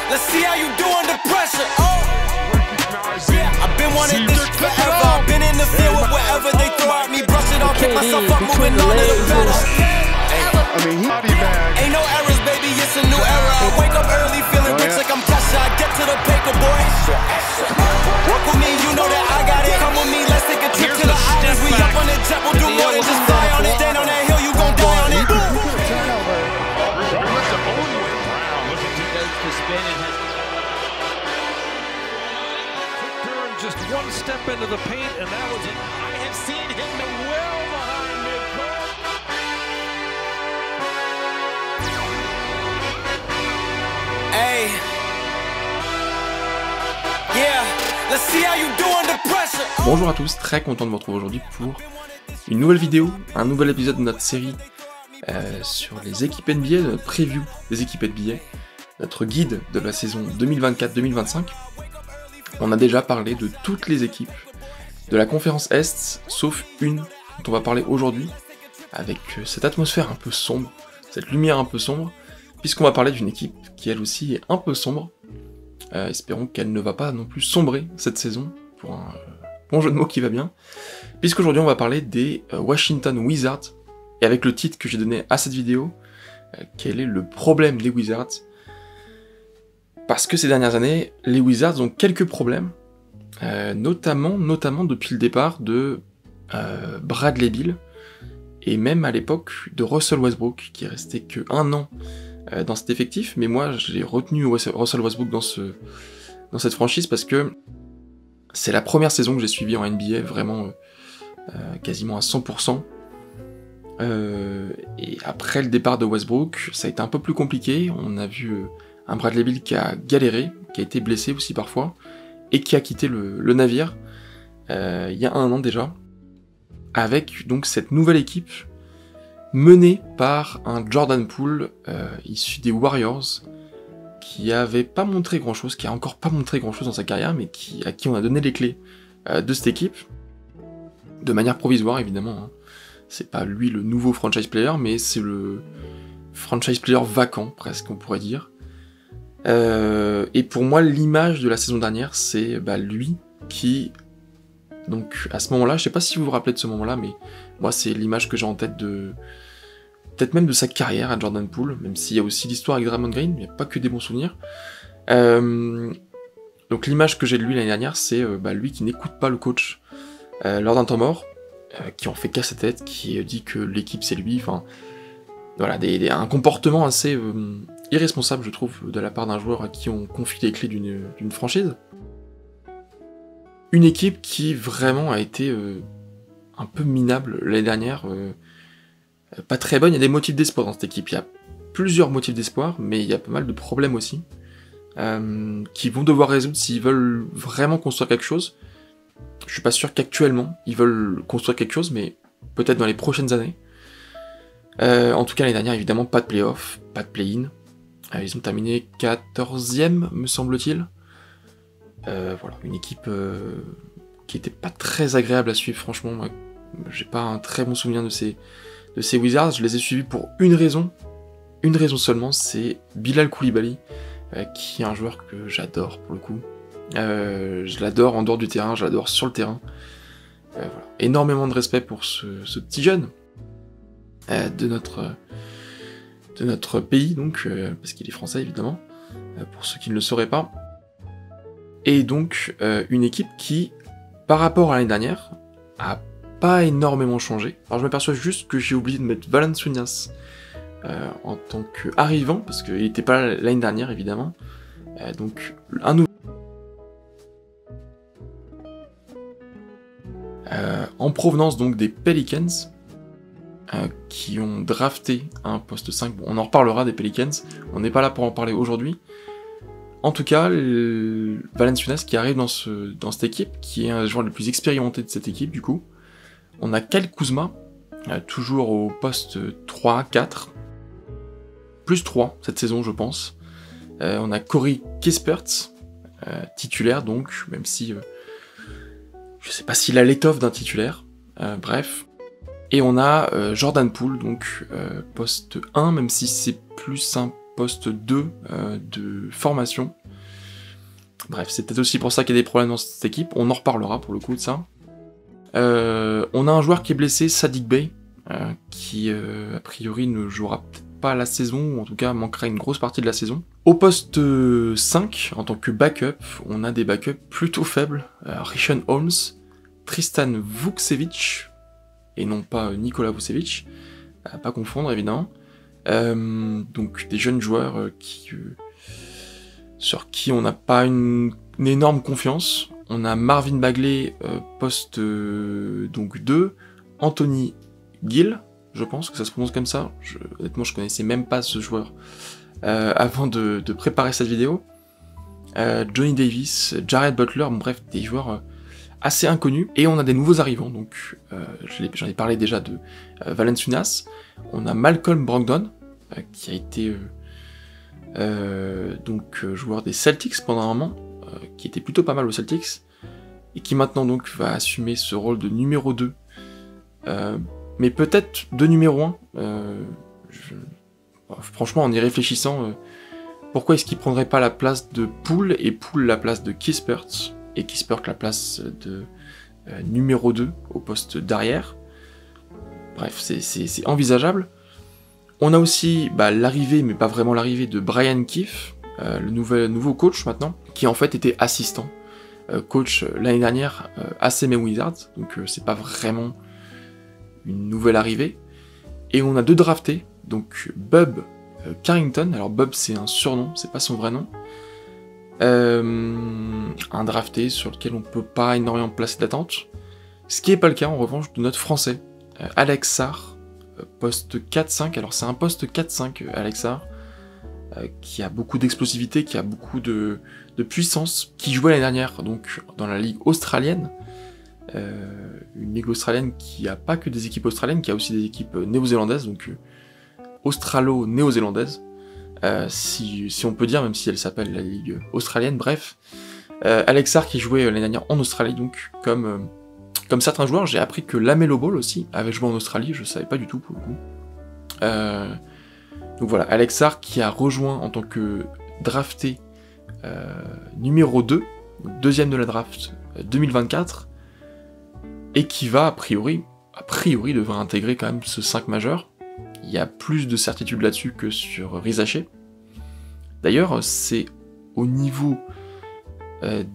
Let's see how you do under pressure. Oh, yeah, I've been wanting this forever. I've been in the field with whatever they throw at me. Brush it off, pick myself up, moving on to the better. Ain't no errors, baby, it's a new era. I wake up early, feeling rich like I'm Kesha. I get to the paper, boy. Work with me, you know that I got it. Come with me, let's take a trip to the islands. We up on the jet, we'll do more than just fly on it. Stand on that hill, you gon' die on it. Just one step into the paint, and that was it. I have seen him well behind midcourt. Hey, yeah, let's see how you do under pressure. Bonjour à tous, très content de vous retrouver aujourd'hui pour une nouvelle vidéo, un nouvel épisode de notre série sur les équipes NBA, notre preview des équipes NBA, notre guide de la saison 2024-2025. On a déjà parlé de toutes les équipes de la conférence Est, sauf une dont on va parler aujourd'hui, avec cette atmosphère un peu sombre, cette lumière un peu sombre, puisqu'on va parler d'une équipe qui elle aussi est un peu sombre. Espérons qu'elle ne va pas non plus sombrer cette saison, pour un bon jeu de mots qui va bien, puisqu'aujourd'hui on va parler des Washington Wizards, et avec le titre que j'ai donné à cette vidéo, quel est le problème des Wizards ? Parce que ces dernières années, les Wizards ont quelques problèmes, notamment depuis le départ de Bradley Beal, et même à l'époque de Russell Westbrook, qui est resté que 1 an dans cet effectif, mais moi j'ai retenu Russell Westbrook dans cette franchise parce que c'est la première saison que j'ai suivie en NBA, vraiment quasiment à 100%. Et après le départ de Westbrook, ça a été un peu plus compliqué, on a vu un Bradley Beal qui a galéré, qui a été blessé aussi parfois, et qui a quitté le navire il y a 1 an déjà, avec donc cette nouvelle équipe menée par un Jordan Poole issu des Warriors, qui avait pas montré grand chose, qui a encore pas montré grand chose dans sa carrière, mais à qui on a donné les clés de cette équipe, de manière provisoire évidemment, hein. C'est pas lui le nouveau franchise player, mais c'est le franchise player vacant, presque on pourrait dire. Et pour moi, l'image de la saison dernière, c'est lui qui, donc à ce moment-là, je sais pas si vous vous rappelez de ce moment-là, mais moi c'est l'image que j'ai en tête peut-être même de sa carrière à Jordan Poole, même s'il y a aussi l'histoire avec Draymond Green, il n'y a pas que des bons souvenirs. Donc l'image que j'ai de lui l'année dernière, c'est lui qui n'écoute pas le coach lors d'un temps mort, qui en fait qu'à sa tête, qui dit que l'équipe c'est lui, enfin voilà, un comportement assez irresponsable, je trouve, de la part d'un joueur à qui on confie les clés d'une franchise. Une équipe qui vraiment a été un peu minable l'année dernière, pas très bonne. Il y a des motifs d'espoir dans cette équipe, il y a plusieurs motifs d'espoir, mais il y a pas mal de problèmes aussi, qui vont devoir résoudre s'ils veulent vraiment construire quelque chose. Je suis pas sûr qu'actuellement ils veulent construire quelque chose, mais peut-être dans les prochaines années. En tout cas l'année dernière, évidemment, pas de play-off, pas de play-in. Ils ont terminé 14e, me semble-t-il. Voilà, une équipe qui était pas très agréable à suivre, franchement. Moi, j'ai pas un très bon souvenir de ces Wizards. Je les ai suivis pour une raison seulement, c'est Bilal Coulibaly, qui est un joueur que j'adore pour le coup. Je l'adore en dehors du terrain, je l'adore sur le terrain. Voilà. Énormément de respect pour ce petit jeune de notre pays, donc, parce qu'il est français évidemment, pour ceux qui ne le sauraient pas. Et donc, une équipe qui, par rapport à l'année dernière, a pas énormément changé. Alors je m'aperçois juste que j'ai oublié de mettre Valanciunas en tant qu'arrivant, parce qu'il n'était pas là l'année dernière évidemment. Donc, un nouveau. En provenance donc des Pelicans, qui ont drafté un poste 5, bon, on en reparlera des Pelicans, on n'est pas là pour en parler aujourd'hui. En tout cas, Valanciunas qui arrive dans cette équipe, qui est un joueur le plus expérimenté de cette équipe du coup. On a Kyle Kuzma, toujours au poste 3-4, plus 3 cette saison je pense. On a Corey Kispert, titulaire donc, même si je sais pas s'il a l'étoffe d'un titulaire, bref. Et on a Jordan Poole, donc poste 1, même si c'est plus un poste 2 de formation. Bref, c'est peut-être aussi pour ça qu'il y a des problèmes dans cette équipe, on en reparlera pour le coup de ça. On a un joueur qui est blessé, Saddiq Bey, qui a priori ne jouera peut-être pas la saison, ou en tout cas manquera une grosse partie de la saison. Au poste 5, en tant que backup, on a des backups plutôt faibles. Richaun Holmes, Tristan Vukcevic, et non pas Nikola Vucevic, à pas confondre évidemment. Donc des jeunes joueurs sur qui on n'a pas une énorme confiance. On a Marvin Bagley, poste donc 2, Anthony Gill, je pense que ça se prononce comme ça. Honnêtement, je connaissais même pas ce joueur avant de préparer cette vidéo. Johnny Davis, Jared Butler, bref, des joueurs assez inconnus. Et on a des nouveaux arrivants, donc j'en ai parlé déjà de Valanciunas. On a Malcolm Brogdon, qui a été joueur des Celtics pendant un moment, qui était plutôt pas mal aux Celtics, et qui maintenant donc va assumer ce rôle de numéro 2, mais peut-être de numéro 1, franchement en y réfléchissant, pourquoi est-ce qu'il prendrait pas la place de Poole, et Poole la place de Kispert, et Kispert la place de numéro 2 au poste d'arrière. Bref, c'est envisageable. On a aussi l'arrivée, mais pas vraiment l'arrivée, de Brian Keefe, le nouveau coach maintenant, qui en fait était assistant coach l'année dernière à ces Wizards, donc c'est pas vraiment une nouvelle arrivée. Et on a 2 draftés, donc Bub Carrington, alors Bub c'est un surnom, c'est pas son vrai nom, un drafté sur lequel on peut pas énormément placer d'attente, ce qui est pas le cas en revanche de notre français, Alex Sarr, poste 4-5, alors c'est un poste 4-5 Alex Sarr, qui a beaucoup d'explosivité, qui a beaucoup de puissance, qui jouait l'année dernière donc dans la ligue australienne, une ligue australienne qui a pas que des équipes australiennes, qui a aussi des équipes néo-zélandaises, donc australo-néo-zélandaise, si on peut dire, même si elle s'appelle la ligue australienne, bref. Alex Sarr qui jouait l'année dernière en Australie, donc comme certains joueurs, j'ai appris que LaMelo Ball aussi avait joué en Australie, je savais pas du tout pour le coup. Donc voilà, Alex Sarr qui a rejoint en tant que drafté numéro 2, deuxième de la draft 2024, et qui va a priori devrait intégrer quand même ce 5 majeur. Il y a plus de certitude là-dessus que sur Riz Haché. D'ailleurs, c'est au niveau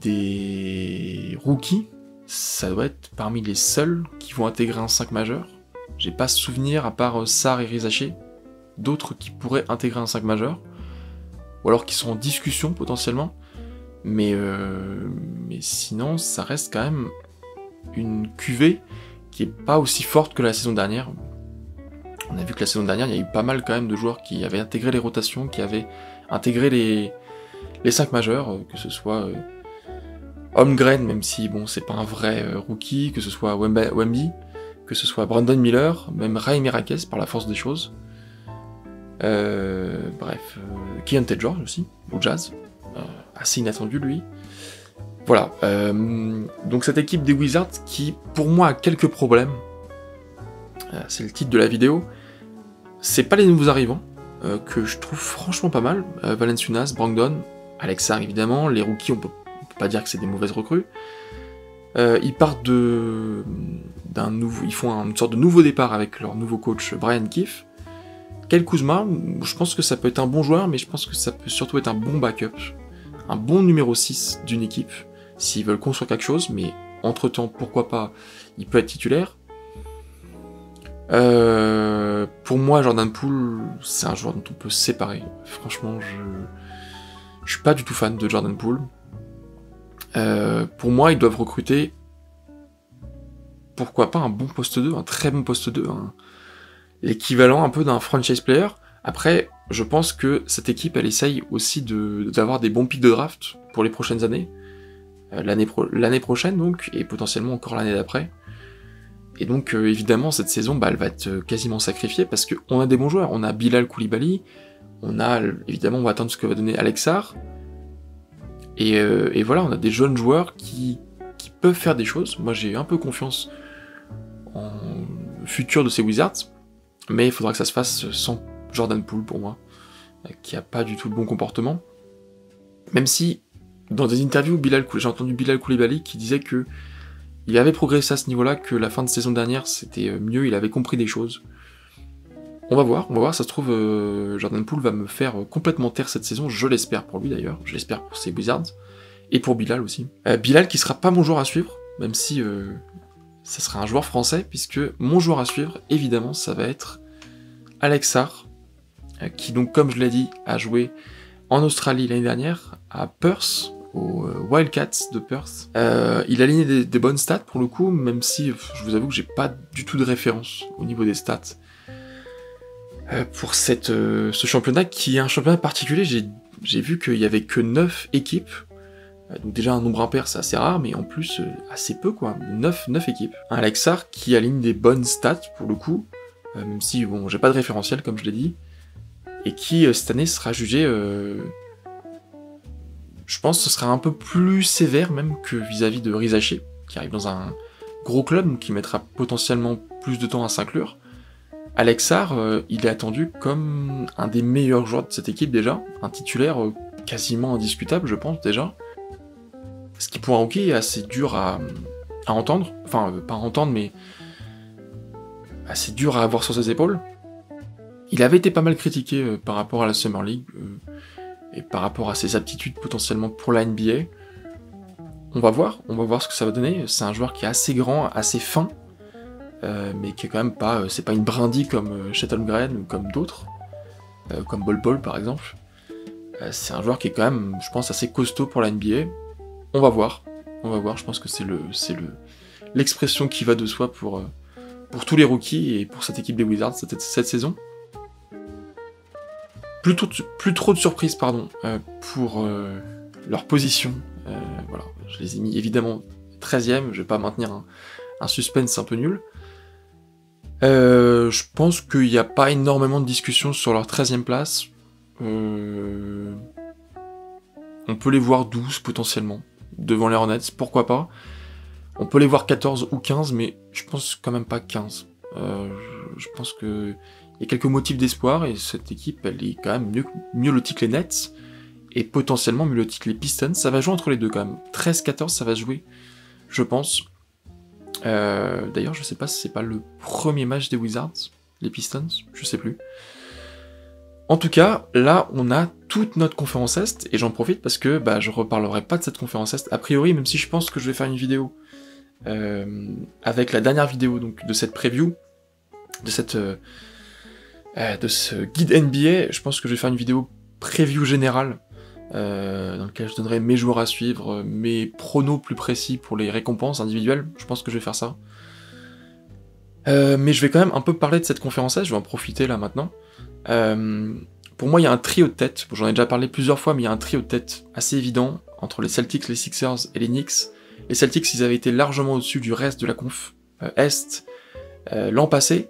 des rookies, ça doit être parmi les seuls qui vont intégrer un 5 majeur. J'ai pas souvenir, à part Sarr et Riz Haché, d'autres qui pourraient intégrer un 5 majeur, ou alors qui sont en discussion potentiellement, mais sinon ça reste quand même une cuvée qui est pas aussi forte que la saison dernière. On a vu que la saison dernière, il y a eu pas mal quand même de joueurs qui avaient intégré les rotations, qui avaient intégré les 5 majeurs, que ce soit Holmgren, même si bon c'est pas un vrai rookie, que ce soit Wemby, que ce soit Brandon Miller, même Jaime Raquez par la force des choses. Bref, Keyonte George aussi, au Jazz, assez inattendu lui. Voilà, donc cette équipe des Wizards qui, pour moi, a quelques problèmes. C'est le titre de la vidéo. C'est pas les nouveaux arrivants, que je trouve franchement pas mal. Valanciunas, Brogdon, Alex Sarr évidemment, les rookies on peut pas dire que c'est des mauvaises recrues. Ils partent ils font une sorte de nouveau départ avec leur nouveau coach Brian Keefe. Kyle Kuzma, je pense que ça peut être un bon joueur, mais je pense que ça peut surtout être un bon backup, un bon numéro 6 d'une équipe, s'ils veulent construire quelque chose, mais entre-temps, pourquoi pas, il peut être titulaire. Pour moi, Jordan Poole, c'est un joueur dont on peut se séparer. Franchement, je suis pas du tout fan de Jordan Poole. Pour moi, ils doivent recruter, pourquoi pas, un bon poste 2, un très bon poste 2, l'équivalent un peu d'un franchise player. Après, je pense que cette équipe, elle essaye aussi d'avoir des bons pics de draft pour les prochaines années, l'année prochaine donc, et potentiellement encore l'année d'après. Et donc, évidemment, cette saison, elle va être quasiment sacrifiée, parce qu'on a des bons joueurs. On a Bilal Coulibaly, évidemment, on va attendre ce que va donner Alex Sarr, et voilà, on a des jeunes joueurs qui peuvent faire des choses. Moi, j'ai un peu confiance en le futur de ces Wizards, mais il faudra que ça se fasse sans Jordan Poole pour moi. qui a pas du tout le bon comportement. Même si, dans des interviews, j'ai entendu Bilal Koulibaly qui disait que il avait progressé à ce niveau-là, que la fin de saison dernière c'était mieux, il avait compris des choses. On va voir, ça se trouve, Jordan Poole va me faire complètement taire cette saison, je l'espère pour lui d'ailleurs, je l'espère pour ses Wizards, et pour Bilal aussi. Bilal qui sera pas mon joueur à suivre, même si ça sera un joueur français, puisque mon joueur à suivre, évidemment, ça va être Alex Sarr, qui donc, comme je l'ai dit, a joué en Australie l'année dernière, à Perth, aux Wildcats de Perth. Il a aligné des bonnes stats pour le coup, même si je vous avoue que j'ai pas du tout de référence au niveau des stats. Pour ce championnat, qui est un championnat particulier, j'ai vu qu'il y avait que 9 équipes. Donc déjà un nombre impair, c'est assez rare, mais en plus assez peu quoi, 9 équipes. Un Alex Sarr qui aligne des bonnes stats pour le coup, même si bon, j'ai pas de référentiel comme je l'ai dit, et qui cette année sera jugé, je pense que ce sera un peu plus sévère même que vis-à-vis de Rizaché, qui arrive dans un gros club, donc qui mettra potentiellement plus de temps à s'inclure. Alex Sarr, il est attendu comme un des meilleurs joueurs de cette équipe déjà, un titulaire quasiment indiscutable je pense déjà. Ce qui pour un rookie est assez dur à entendre, enfin pas à entendre mais assez dur à avoir sur ses épaules. Il avait été pas mal critiqué par rapport à la Summer League et par rapport à ses aptitudes potentiellement pour la NBA. On va voir ce que ça va donner. C'est un joueur qui est assez grand, assez fin, mais qui est quand même pas, c'est pas une brindille comme Chet Holmgren ou comme d'autres, comme Bol Bol par exemple. C'est un joueur qui est quand même, je pense, assez costaud pour la NBA. On va voir, je pense que c'est l'expression qui va de soi pour tous les rookies et pour cette équipe des Wizards cette saison. Plus trop de surprises, pour leur position. Voilà, je les ai mis évidemment 13e, je vais pas maintenir un suspense un peu nul. Je pense qu'il n'y a pas énormément de discussion sur leur 13e place. On peut les voir 12 potentiellement, devant les Hornets, pourquoi pas. On peut les voir 14 ou 15, mais je pense quand même pas 15. Je pense qu'il y a quelques motifs d'espoir, et cette équipe, elle est quand même mieux lotie que les Nets, et potentiellement mieux lotie que les Pistons. Ça va jouer entre les deux quand même. 13-14, ça va se jouer, je pense. D'ailleurs, je sais pas si c'est pas le premier match des Wizards, les Pistons, je sais plus. En tout cas, là, on a toute notre conférence Est, et j'en profite parce que je reparlerai pas de cette conférence Est, a priori, même si je pense que je vais faire une vidéo avec la dernière vidéo donc, de cette preview, de ce guide NBA, je pense que je vais faire une vidéo preview générale, dans laquelle je donnerai mes joueurs à suivre, mes pronos plus précis pour les récompenses individuelles, je pense que je vais faire ça. Mais je vais quand même un peu parler de cette conférence Est, je vais en profiter là maintenant. Pour moi, il y a un trio de tête, j'en ai déjà parlé plusieurs fois, mais il y a un trio de tête assez évident entre les Celtics, les Sixers et les Knicks. Les Celtics, ils avaient été largement au-dessus du reste de la conf Est l'an passé.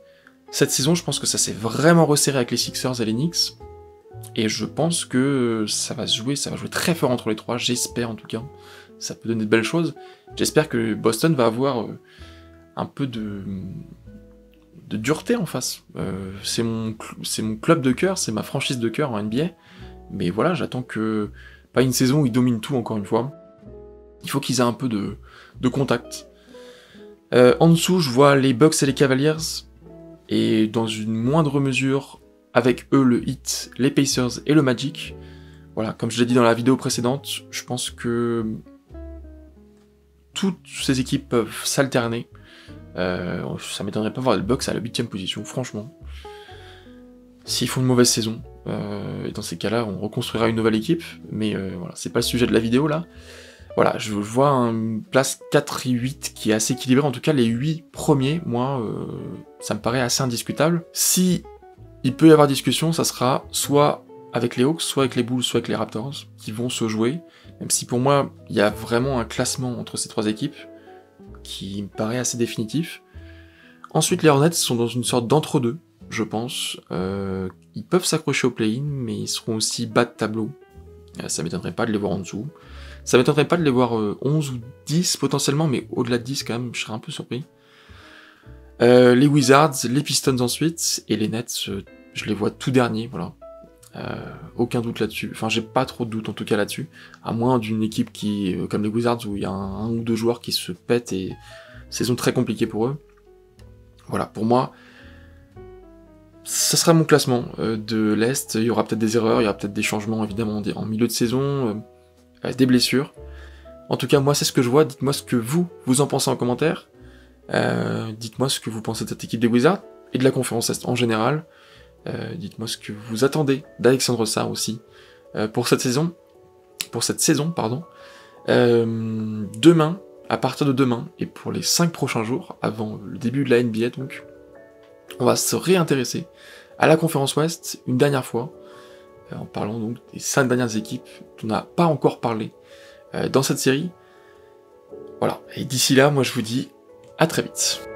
Cette saison, je pense que ça s'est vraiment resserré avec les Sixers et les Knicks, et je pense que ça va jouer très fort entre les trois, j'espère en tout cas. Ça peut donner de belles choses. J'espère que Boston va avoir un peu de dureté en face. C'est mon club de cœur, c'est ma franchise de cœur en NBA, mais voilà, j'attends que pas une saison où ils dominent tout encore une fois. Il faut qu'ils aient un peu de contact. En dessous, je vois les Bucks et les Cavaliers, et dans une moindre mesure, avec eux le Heat, les Pacers et le Magic. Voilà, comme je l'ai dit dans la vidéo précédente, je pense que toutes ces équipes peuvent s'alterner. Ça m'étonnerait pas de voir les Bucks à la 8ème position, franchement. S'ils font une mauvaise saison, et dans ces cas-là, on reconstruira une nouvelle équipe, mais voilà, c'est pas le sujet de la vidéo là. Voilà, je vois une place 4 et 8 qui est assez équilibrée, en tout cas les 8 premiers, moi, ça me paraît assez indiscutable. Si il peut y avoir discussion, ça sera soit avec les Hawks, soit avec les Bulls, soit avec les Raptors, qui vont se jouer, même si pour moi, il y a vraiment un classement entre ces trois équipes, qui me paraît assez définitif. Ensuite, les Hornets sont dans une sorte d'entre-deux, je pense. Ils peuvent s'accrocher au play-in, mais ils seront aussi bas de tableau. Ça m'étonnerait pas de les voir en dessous. Ça m'étonnerait pas de les voir 11 ou 10 potentiellement, mais au-delà de 10 quand même, je serais un peu surpris. Les Wizards, les Pistons ensuite, et les Nets, je les vois tout dernier, voilà. Aucun doute là-dessus. Enfin, j'ai pas trop de doute en tout cas là-dessus. À moins d'une équipe qui, comme les Wizards, où il y a un ou deux joueurs qui se pètent et saison très compliquée pour eux. Voilà, pour moi, ça sera mon classement de l'Est. Il y aura peut-être des erreurs, il y aura peut-être des changements évidemment en milieu de saison, des blessures. En tout cas, moi, c'est ce que je vois. Dites-moi ce que vous en pensez en commentaire. Dites-moi ce que vous pensez de cette équipe des Wizards et de la conférence Est en général. Dites-moi ce que vous attendez d'Alexandre Sarr aussi pour cette saison. Demain, à partir de demain, et pour les 5 prochains jours, avant le début de la NBA donc, on va se réintéresser à la conférence Ouest une dernière fois, en parlant donc des 5 dernières équipes dont on n'a pas encore parlé dans cette série. Voilà, et d'ici là, moi je vous dis à très vite.